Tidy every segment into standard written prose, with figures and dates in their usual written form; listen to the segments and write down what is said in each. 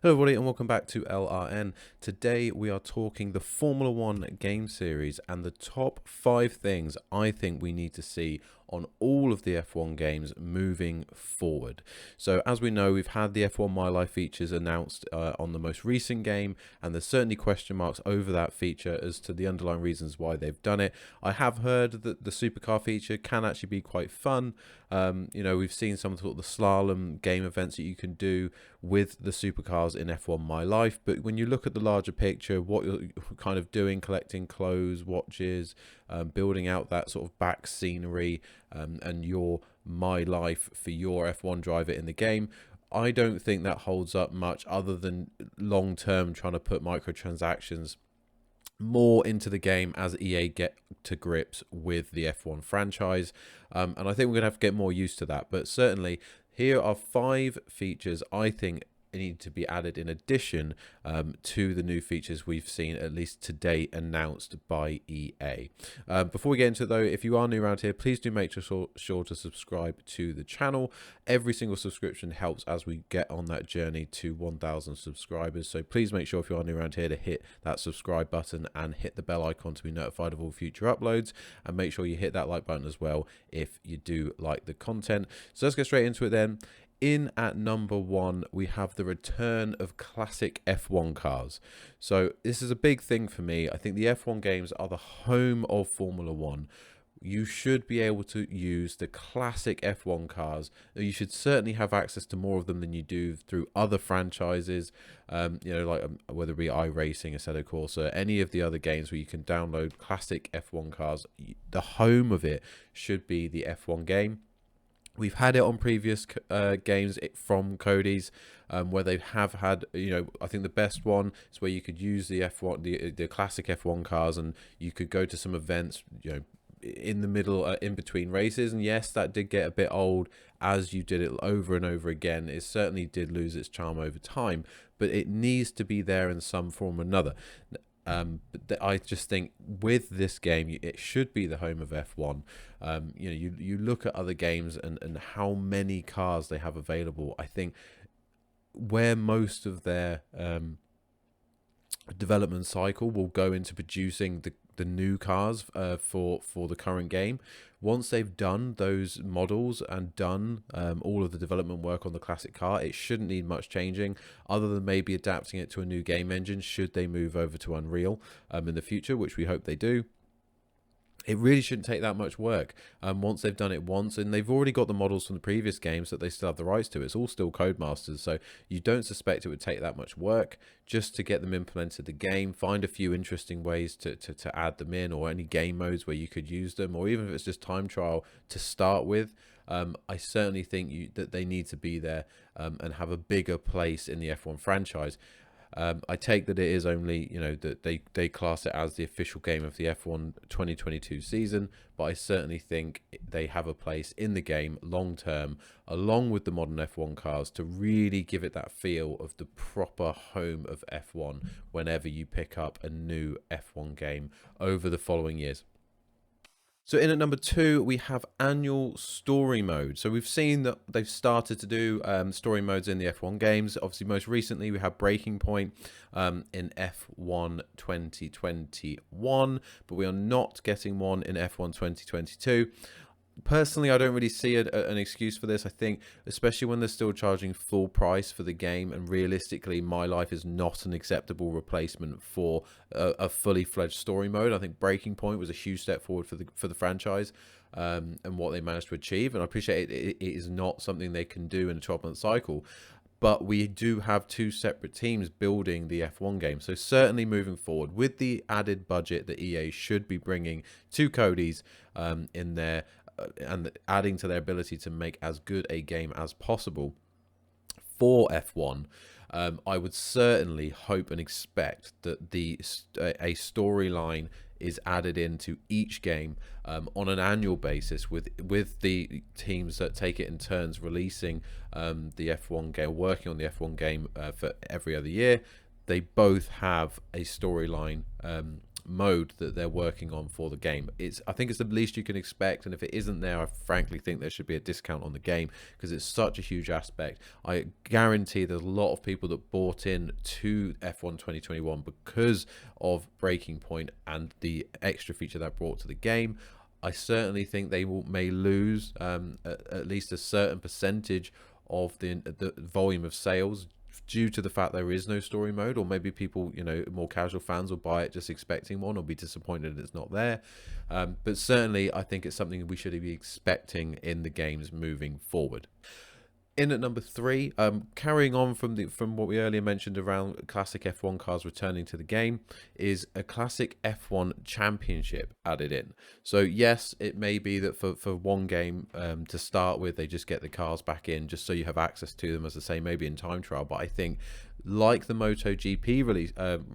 Hello everybody and welcome back to LRN. Today we are talking the Formula One game series and the top 5 things I think we need to see on all of the F1 games moving forward. So as we know, we've had the F1 My Life features announced on the most recent game, and there's certainly question marks over that feature as to the underlying reasons why they've done it. I have heard that the supercar feature can actually be quite fun. We've seen some of the slalom game events that you can do with the supercars in F1 My Life, but when you look at the larger picture, what you're kind of doing, collecting clothes, watches, building out that sort of back scenery, and your My Life for your F1 driver in the game, I don't think that holds up much other than long term trying to put microtransactions more into the game as EA get to grips with the F1 franchise, and I think we're gonna have to get more used to that. But certainly here are 5 features I think need to be added in addition to the new features we've seen, at least to date, announced by EA. Before we get into it though, if you are new around here, please do make sure to subscribe to the channel. Every single subscription helps as we get on that journey to 1,000 subscribers, so please make sure if you are new around here to hit that subscribe button and hit the bell icon to be notified of all future uploads, and make sure you hit that like button as well if you do like the content. So let's get straight into it then. In at number 1, we have the return of classic F1 cars. So this is a big thing for me. I think the F1 games are the home of Formula One. You should be able to use the classic F1 cars. You should certainly have access to more of them than you do through other franchises, whether it be iRacing, Assetto Corsa, any of the other games where you can download classic F1 cars. The home of it should be the F1 game. We've had it on previous games from Cody's, where they have had, I think the best one is where you could use the F1, the classic F1 cars, and you could go to some events, in the middle, in between races. And yes, that did get a bit old as you did it over and over again. It certainly did lose its charm over time, but it needs to be there in some form or another. But I just think with this game, it should be the home of F1. You look at other games and how many cars they have available. I think where most of their development cycle will go into producing the new cars for the current game. Once they've done those models and done all of the development work on the classic car, it shouldn't need much changing other than maybe adapting it to a new game engine should they move over to Unreal in the future, which we hope they do. It really shouldn't take that much work once they've done it once, and they've already got the models from the previous games that they still have the rights to. It's all still Codemasters, so you don't suspect it would take that much work just to get them implemented the game. Find a few interesting ways to add them in, or any game modes where you could use them, or even if it's just time trial to start with. I certainly think that they need to be there and have a bigger place in the F1 franchise. I take that it is only, that they class it as the official game of the F1 2022 season, but I certainly think they have a place in the game long term, along with the modern F1 cars, to really give it that feel of the proper home of F1 whenever you pick up a new F1 game over the following years. So in at number 2, we have annual story mode. So we've seen that they've started to do story modes in the F1 games. Obviously, most recently, we have Breaking Point in F1 2021, but we are not getting one in F1 2022. Personally, I don't really see an excuse for this. I think, especially when they're still charging full price for the game, and realistically, My Life is not an acceptable replacement for a fully fledged story mode. I think Breaking Point was a huge step forward for the franchise and what they managed to achieve. And I appreciate it is not something they can do in a 12-month cycle. But we do have 2 separate teams building the F1 game. So certainly moving forward with the added budget that EA should be bringing to Cody's in there, and adding to their ability to make as good a game as possible for F1, I would certainly hope and expect that a storyline is added into each game on an annual basis, with the teams that take it in turns releasing the F1 game, working on the F1 game for every other year. They both have a storyline mode that they're working on for the game. I think it's the least you can expect, and if it isn't there, I frankly think there should be a discount on the game because it's such a huge aspect. I guarantee there's a lot of people that bought in to F1 2021 because of Breaking Point and the extra feature that brought to the game. I certainly think they may lose at least a certain percentage of the volume of sales due to the fact there is no story mode, or maybe people, more casual fans will buy it just expecting one or be disappointed it's not there. But certainly I think it's something we should be expecting in the games moving forward. In at number 3, carrying on from what we earlier mentioned around classic F1 cars returning to the game, is a classic F1 championship added in. So yes, it may be that for one game to start with, they just get the cars back in just so you have access to them, as I say, maybe in time trial. But I think like the MotoGP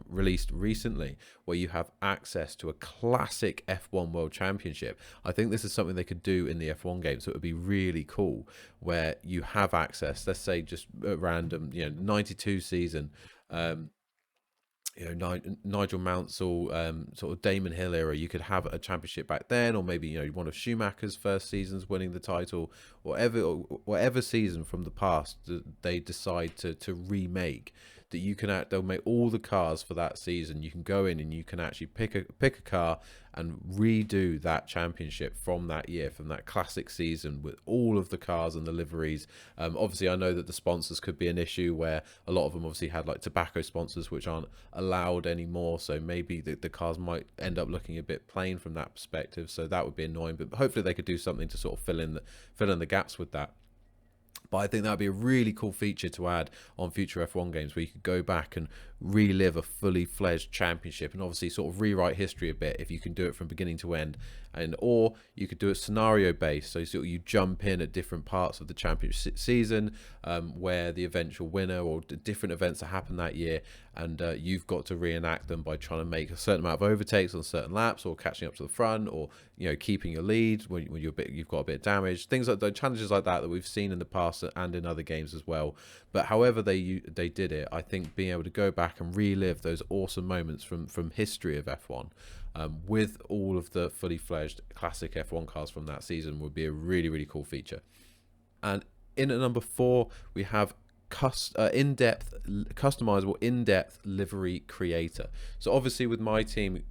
released recently, where you have access to a classic F1 World Championship, I think this is something they could do in the F1 game. So it would be really cool where you have access, let's say just at random, 92 season, Nigel Mansell, sort of Damon Hill era, you could have a championship back then, or maybe one of Schumacher's first seasons winning the title, whatever season from the past that they decide to remake. That you can they'll make all the cars for that season. You can go in and you can actually pick a car and redo that championship from that year, from that classic season, with all of the cars and the liveries. Obviously, I know that the sponsors could be an issue, where a lot of them obviously had like tobacco sponsors, which aren't allowed anymore. So maybe the cars might end up looking a bit plain from that perspective. So that would be annoying. But hopefully they could do something to sort of fill in the gaps with that. But I think that would be a really cool feature to add on future F1 games, where you could go back and relive a fully fledged championship, and obviously sort of rewrite history a bit if you can do it from beginning to end. Or you could do it scenario based, so sort of you jump in at different parts of the championship season, where the eventual winner or different events that happen that year, and you've got to reenact them by trying to make a certain amount of overtakes on certain laps, or catching up to the front, or keeping your lead when you've got a bit of damage, things like the challenges like that we've seen in the past and in other games as well. But however they did it, I think being able to go back and relive those awesome moments from history of F1, with all of the fully fledged classic F1 cars from that season, would be a really, really cool feature. And in at number 4, we have customizable in-depth livery creator. So obviously with my team,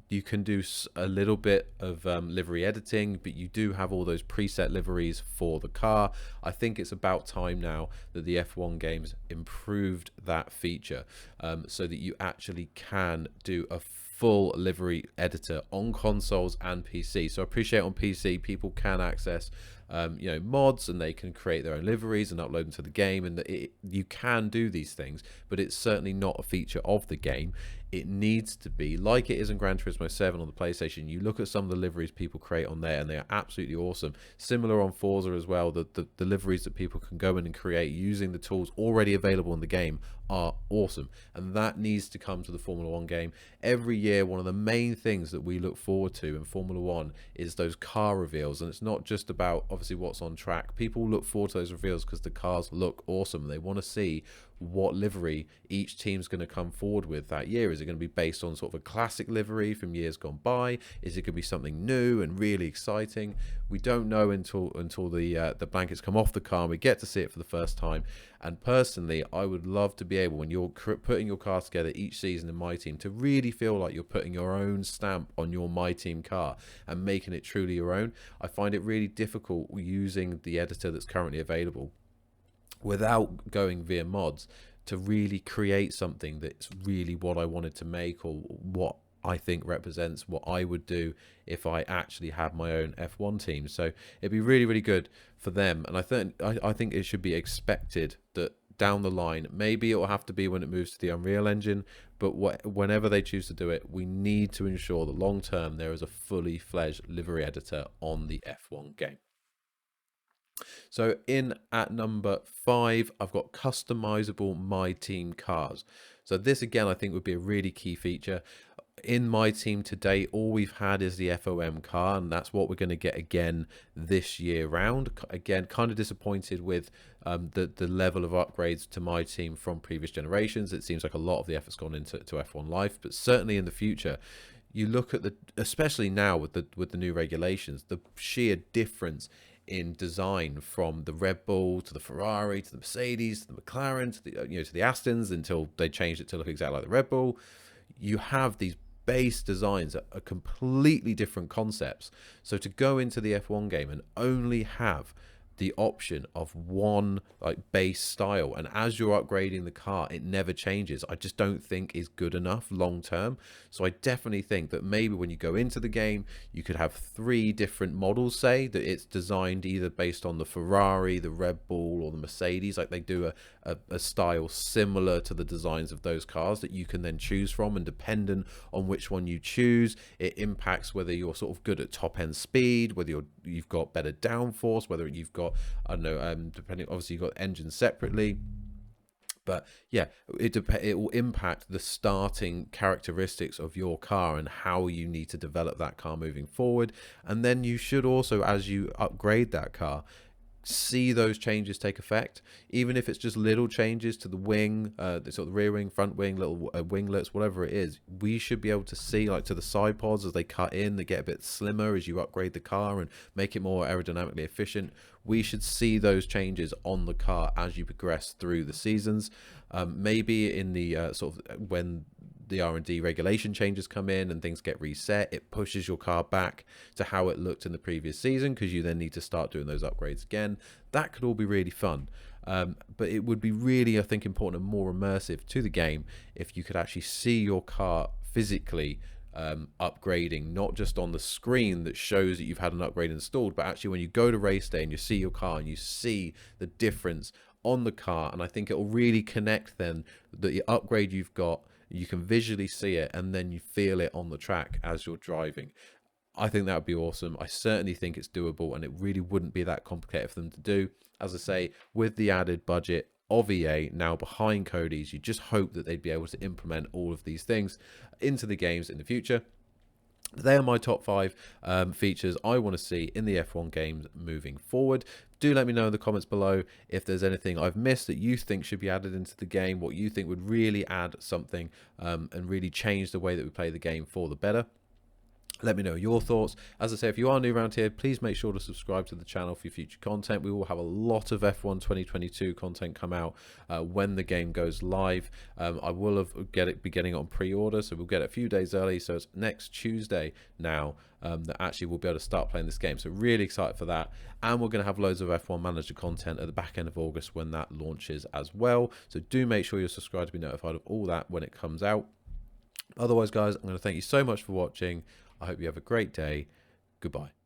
you can do a little bit of livery editing, but you do have all those preset liveries for the car. I think it's about time now that the F1 games improved that feature, so that you actually can do a full livery editor on consoles and PC. So I appreciate on PC people can access mods, and they can create their own liveries and upload them to the game, and you can do these things, but it's certainly not a feature of the game. It needs to be like it is in Gran Turismo 7 on the PlayStation. You look at some of the liveries people create on there, and they are absolutely awesome. Similar on Forza as well. The liveries that people can go in and create using the tools already available in the game are awesome, and that needs to come to the Formula 1 game. Every year, one of the main things that we look forward to in Formula 1 is those car reveals, and it's not just about obviously what's on track. People look forward to those reveals because the cars look awesome. They want to see what livery each team's going to come forward with that year. Is it going to be based on sort of a classic livery from years gone by? Is it going to be something new and really exciting? We don't know until the blankets come off the car and we get to see it for the first time. And personally, I would love to be able, when you're putting your car together each season in my team, to really feel like you're putting your own stamp on your my team car and making it truly your own. I find it really difficult using the editor that's currently available without going via mods to really create something that's really what I wanted to make, or what I think represents what I would do if I actually had my own F1 team. So it'd be really, really good for them. And I think it should be expected that down the line, maybe it will have to be when it moves to the Unreal Engine, but whenever they choose to do it, we need to ensure that long term there is a fully fledged livery editor on the F1 game. So in at number 5, I've got customizable My Team cars. So this again, I think would be a really key feature. in my team today, all we've had is the FOM car, and that's what we're going to get again this year round. Again, kind of disappointed with the level of upgrades to my team from previous generations. It seems like a lot of the effort's gone into F1 Life, but certainly in the future, you look at especially now with the new regulations, the sheer difference in design from the Red Bull to the Ferrari to the Mercedes to the McLaren to the to the Astons until they changed it to look exactly like the Red Bull. You have these base designs that are completely different concepts. So to go into the F1 game and only have the option of one like base style, and as you're upgrading the car it never changes, I just don't think is good enough long term. So I definitely think that maybe when you go into the game you could have 3 different models, say that it's designed either based on the Ferrari, the Red Bull, or the Mercedes, like they do a style similar to the designs of those cars that you can then choose from, and dependent on which one you choose, it impacts whether you're sort of good at top end speed, whether you've got better downforce, whether you've got, I don't know, depending, obviously you've got engines separately. But yeah, it will impact the starting characteristics of your car and how you need to develop that car moving forward. And then you should also, as you upgrade that car, see those changes take effect, even if it's just little changes to the wing, the sort of rear wing, front wing, little winglets, whatever it is. We should be able to see, like to the side pods as they cut in, they get a bit slimmer as you upgrade the car and make it more aerodynamically efficient. We should see those changes on the car as you progress through the seasons. Maybe in the sort of when the R&D regulation changes come in and things get reset, it pushes your car back to how it looked in the previous season, because you then need to start doing those upgrades again. That could all be really fun. But it would be really, I think, important and more immersive to the game if you could actually see your car physically upgrading, not just on the screen that shows that you've had an upgrade installed, but actually when you go to race day and you see your car and you see the difference on the car. And I think it will really connect then the upgrade you've got, you can visually see it, and then you feel it on the track as you're driving. I think that would be awesome. I certainly think it's doable, and it really wouldn't be that complicated for them to do. As I say, with the added budget of EA now behind Cody's, you just hope that they'd be able to implement all of these things into the games in the future. They are my top 5 features I want to see in the F1 games moving forward. Do let me know in the comments below if there's anything I've missed that you think should be added into the game, what you think would really add something and really change the way that we play the game for the better. Let me know your thoughts. As I say, if you are new around here, please make sure to subscribe to the channel for future content. We will have a lot of F1 2022 content come out when the game goes live. I will be getting it on pre-order, so we'll get it a few days early. So it's next Tuesday now that actually we'll be able to start playing this game. So really excited for that. And we're going to have loads of F1 Manager content at the back end of August when that launches as well. So do make sure you're subscribed to be notified of all that when it comes out. Otherwise, guys, I'm going to thank you so much for watching. I hope you have a great day. Goodbye.